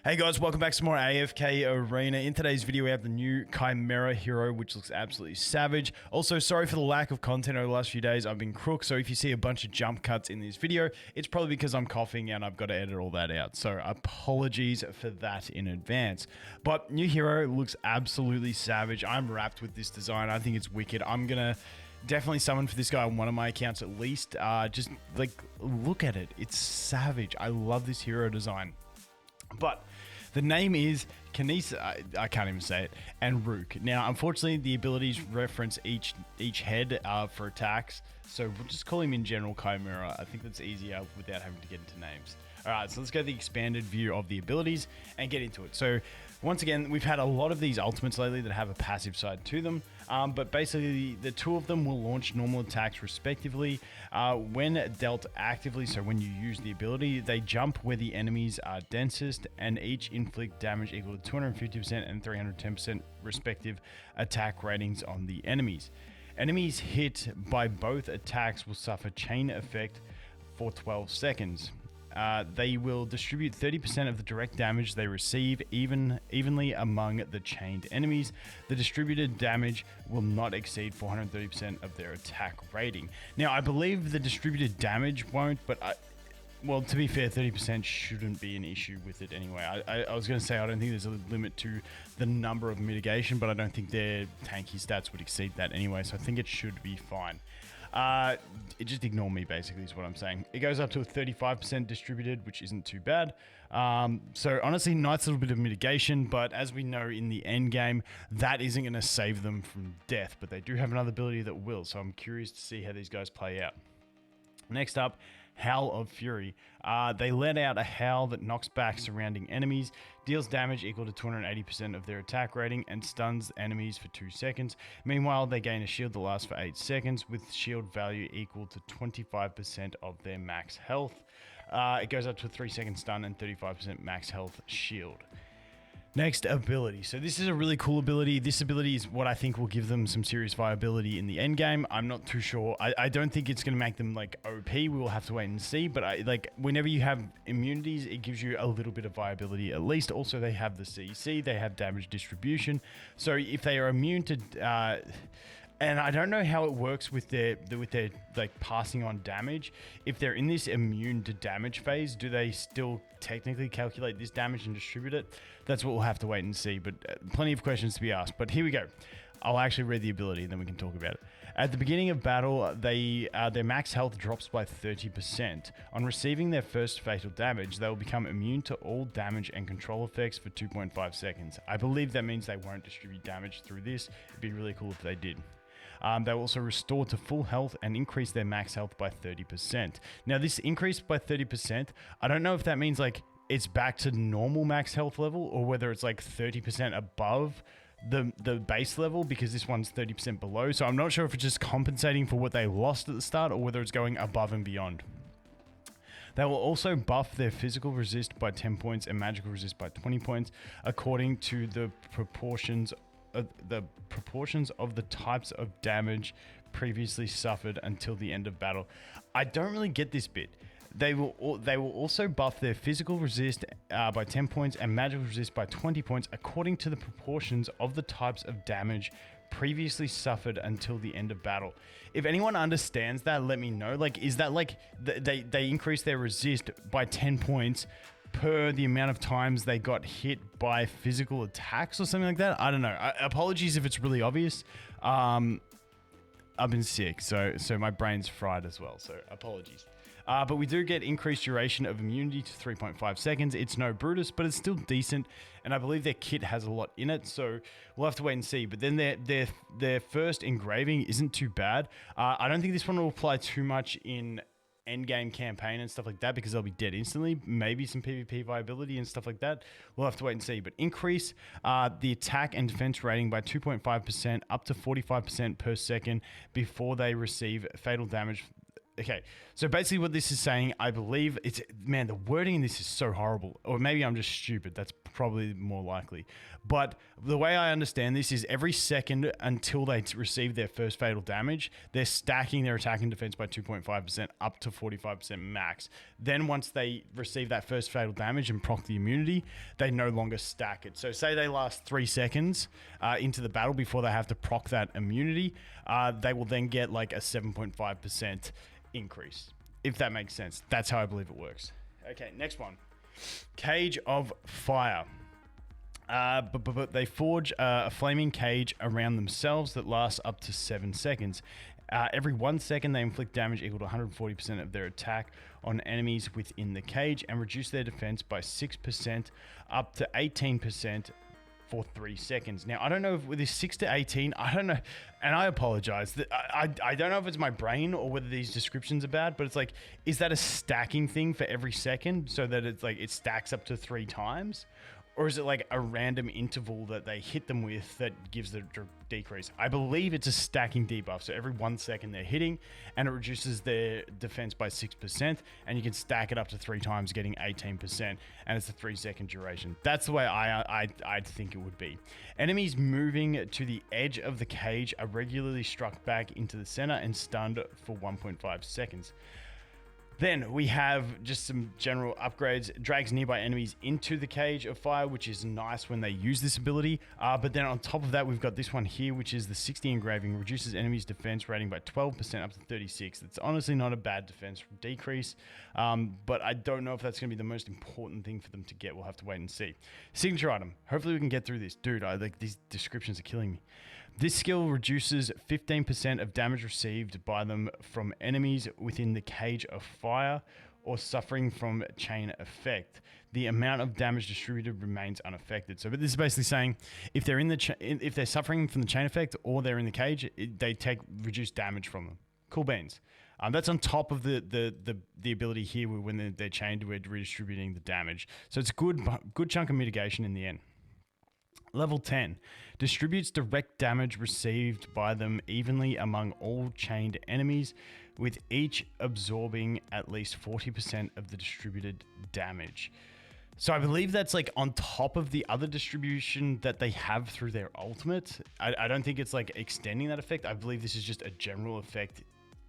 Hey guys, welcome back to some more AFK Arena. In today's video, we have the new Chimera hero, which looks absolutely savage. Also, sorry for the lack of content over the last few days. I've been crook, so if you see a bunch of jump cuts in this video, it's probably because I'm coughing and I've got to edit all that out. So apologies for that in advance. But new hero looks absolutely savage. I'm wrapped with this design. I think it's wicked. I'm gonna definitely summon for this guy on one of my accounts at least. Just like look at it. It's savage. I love this hero design. But the name is Canisa, I can't even say it, and Ruke. Now, unfortunately, the abilities reference each head for attacks, so we'll just call him in general Chimera. I think that's easier without having to get into names. Alright, so let's go to the expanded view of the abilities and get into it. So, once again, we've had a lot of these ultimates lately that have a passive side to them, but basically the two of them will launch normal attacks respectively. When dealt actively, so when you use the ability, they jump where the enemies are densest, and each inflict damage equal to 250% and 310% respective attack ratings on the enemies. Enemies hit by both attacks will suffer chain effect for 12 seconds. They will distribute 30% of the direct damage they receive evenly among the chained enemies. The distributed damage will not exceed 430% of their attack rating. Now, I believe the distributed damage won't, but well, to be fair, 30% shouldn't be an issue with it anyway. I was going to say I don't think there's a limit to the number of mitigation, but I don't think their tanky stats would exceed that anyway, so I think it should be fine. Just ignore me, basically, is what I'm saying. It goes up to a 35% distributed, which isn't too bad. So honestly, nice little bit of mitigation, but as we know in the end game, that isn't going to save them from death, but they do have another ability that will, so I'm curious to see how these guys play out. Next up, Howl of Fury. They let out a howl that knocks back surrounding enemies, deals damage equal to 280% of their attack rating, and stuns enemies for 2 seconds. Meanwhile, they gain a shield that lasts for 8 seconds, with shield value equal to 25% of their max health. It goes up to a 3-second stun and 35% max health shield. Next, ability. So this is a really cool ability. This ability is what I think will give them some serious viability in the end game. I'm not too sure. I don't think it's going to make them like OP. We will have to wait and see. But like whenever you have immunities, it gives you a little bit of viability at least. Also, they have the CC. They have damage distribution. So if they are immune to... and I don't know how it works with their like passing on damage. If they're in this immune to damage phase, do they still technically calculate this damage and distribute it? That's what we'll have to wait and see, but plenty of questions to be asked. But here we go. I'll actually read the ability, then we can talk about it. At the beginning of battle, their max health drops by 30%. On receiving their first fatal damage, they will become immune to all damage and control effects for 2.5 seconds. I believe that means they won't distribute damage through this. It'd be really cool if they did. They will also restore to full health and increase their max health by 30%. Now, this increase by 30%, I don't know if that means like it's back to normal max health level or whether it's like 30% above the base level, because this one's 30% below. So I'm not sure if it's just compensating for what they lost at the start or whether it's going above and beyond. They will also buff their physical resist by 10 points and magical resist by 20 points according to the proportions of the types of damage previously suffered until the end of battle. I don't really get this bit. They will also buff their physical resist by 10 points and magical resist by 20 points according to the proportions of the types of damage previously suffered until the end of battle. If anyone understands that, let me know. Like, is that like they increase their resist by 10 points per the amount of times they got hit by physical attacks or something like that? I don't know. Apologies if it's really obvious. I've been sick, so my brain's fried as well, so apologies. But we do get increased duration of immunity to 3.5 seconds. It's no Brutus, but it's still decent, and I believe their kit has a lot in it, so we'll have to wait and see. But then their first engraving isn't too bad. I don't think this one will apply too much in endgame campaign and stuff like that because they'll be dead instantly. Maybe some PvP viability and stuff like that. We'll have to wait and see. But increase the attack and defense rating by 2.5% up to 45% per second before they receive fatal damage Okay, so basically what this is saying, I believe it's, man, the wording in this is so horrible. Or maybe I'm just stupid. That's probably more likely. But the way I understand this is every second until they receive their first fatal damage, they're stacking their attack and defense by 2.5% up to 45% max. Then once they receive that first fatal damage and proc the immunity, they no longer stack it. So say they last 3 seconds into the battle before they have to proc that immunity, they will then get like a 7.5% increase, if that makes sense. That's how I believe it works. Okay, next one. Cage of Fire. But they forge a flaming cage around themselves that lasts up to 7 seconds. Every 1 second, they inflict damage equal to 140% of their attack on enemies within the cage and reduce their defense by 6% up to 18% for 3 seconds. Now, I don't know if with this 6 to 18, I don't know, and I apologize. I don't know if it's my brain or whether these descriptions are bad, but it's like, is that a stacking thing for every second so that it's like it stacks up to 3 times? Or is it like a random interval that they hit them with that gives the decrease? I believe it's a stacking debuff. So every 1 second they're hitting and it reduces their defense by 6%. And you can stack it up to 3 times, getting 18%. And it's a 3-second duration. That's the way I'd think it would be. Enemies moving to the edge of the cage are regularly struck back into the center and stunned for 1.5 seconds. Then we have just some general upgrades. Drags nearby enemies into the Cage of Fire, which is nice when they use this ability. But then on top of that, we've got this one here, which is the 60 engraving. Reduces enemies' defense rating by 12% up to 36. That's honestly not a bad defense decrease. But I don't know if that's going to be the most important thing for them to get. We'll have to wait and see. Signature item. Hopefully we can get through this. Dude, these descriptions are killing me. This skill reduces 15% of damage received by them from enemies within the Cage of Fire or suffering from chain effect. The amount of damage distributed remains unaffected. So, but this is basically saying if they're in the if they're suffering from the chain effect or they're in the cage, they take reduced damage from them. Cool beans. That's on top of the ability here where when they're chained, we're redistributing the damage. So it's a good chunk of mitigation in the end. Level 10. Distributes direct damage received by them evenly among all chained enemies, with each absorbing at least 40% of the distributed damage. So I believe that's like on top of the other distribution that they have through their ultimate. I don't think it's like extending that effect. I believe this is just a general effect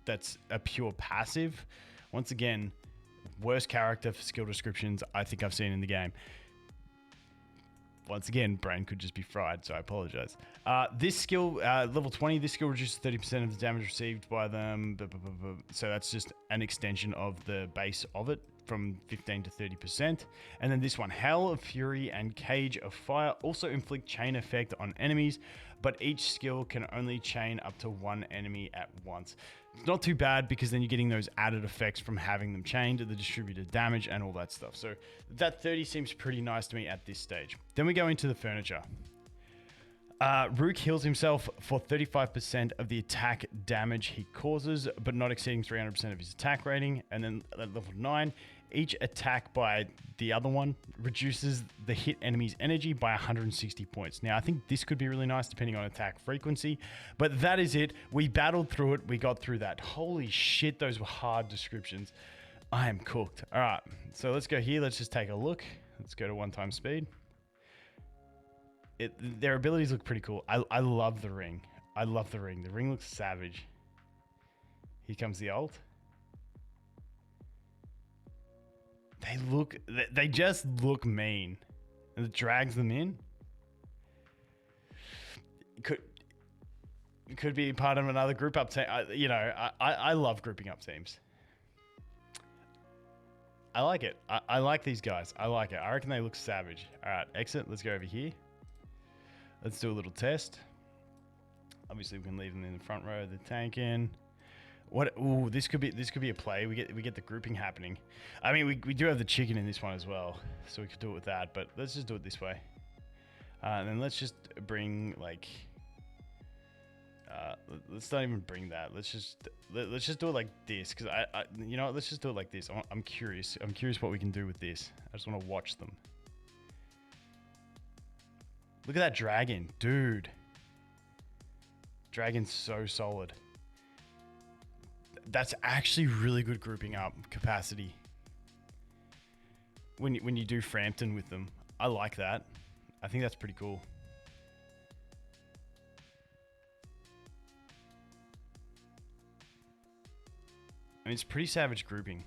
that's a pure passive. Once again, worst character for skill descriptions I think I've seen in the game. Once again, brain could just be fried, so I apologize. This skill, level 20, this skill reduces 30% of the damage received by them. So that's just an extension of the base of it from 15 to 30%. And then this one, Hell of Fury and Cage of Fire also inflict chain effect on enemies, but each skill can only chain up to 1 enemy at once. It's not too bad because then you're getting those added effects from having them chained, the distributed damage and all that stuff. So that 30 seems pretty nice to me at this stage. Then we go into the furniture. Ruke heals himself for 35% of the attack damage he causes, but not exceeding 300% of his attack rating. And then at level 9, each attack by the other one reduces the hit enemy's energy by 160 points. Now, I think this could be really nice depending on attack frequency, but that is it. We battled through it. We got through that. Holy shit, those were hard descriptions. I am cooked. All right, so let's go here. Let's just take a look. Let's go to 1x speed. Their abilities look pretty cool. I love the ring. I love the ring. The ring looks savage. Here comes the ult. They just look mean. And it drags them in. It could be part of another group up team. I love grouping up teams. I like it. I like these guys. I like it. I reckon they look savage. All right, exit. Let's go over here. Let's do a little test. Obviously, we can leave them in the front row of the tank in. What? Ooh, this could be a play. We get the grouping happening. I mean, we do have the chicken in this one as well, so we could do it with that. But let's just do it this way. And then let's just bring like. Let's not even bring that. Let's just do it like this, because you know what? Let's just do it like this. I'm curious. I'm curious what we can do with this. I just want to watch them. Look at that dragon, dude. Dragon's so solid. That's actually really good grouping up capacity. When you do Frampton with them. I like that. I think that's pretty cool. I mean, it's pretty savage grouping.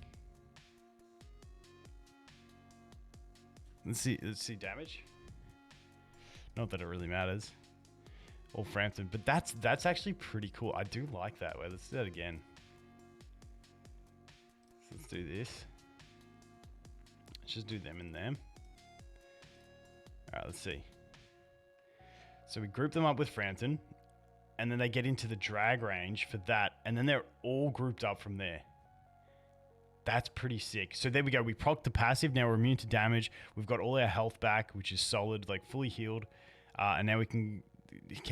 Let's see damage. Not that it really matters. All Frampton, but that's actually pretty cool. I do like that. Wait, let's do that again. So let's do this. Let's just do them and them. All right, let's see. So we group them up with Frampton, and then they get into the drag range for that, and then they're all grouped up from there. That's pretty sick. So there we go. We proc the passive. Now we're immune to damage. We've got all our health back, which is solid, like fully healed. And now we can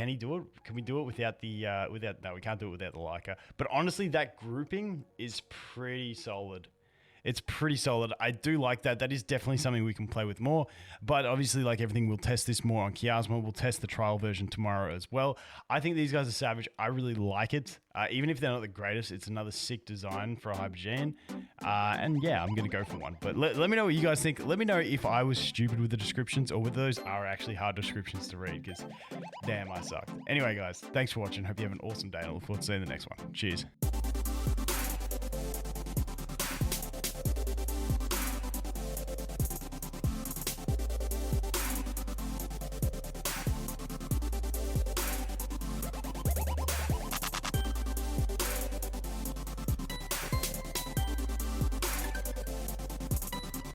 he do it? Can we do it without the, no, we can't do it without the Leica. But honestly, that grouping is pretty solid. It's pretty solid. I do like that. That is definitely something we can play with more. But obviously, like everything, we'll test this more on Chiasma. We'll test the trial version tomorrow as well. I think these guys are savage. I really like it. Even if they're not the greatest, it's another sick design for a Hypergene. And yeah, I'm going to go for one. But let me know what you guys think. Let me know if I was stupid with the descriptions or whether those are actually hard descriptions to read, because damn, I suck. Anyway, guys, thanks for watching. Hope you have an awesome day. I look forward to seeing you in the next one. Cheers.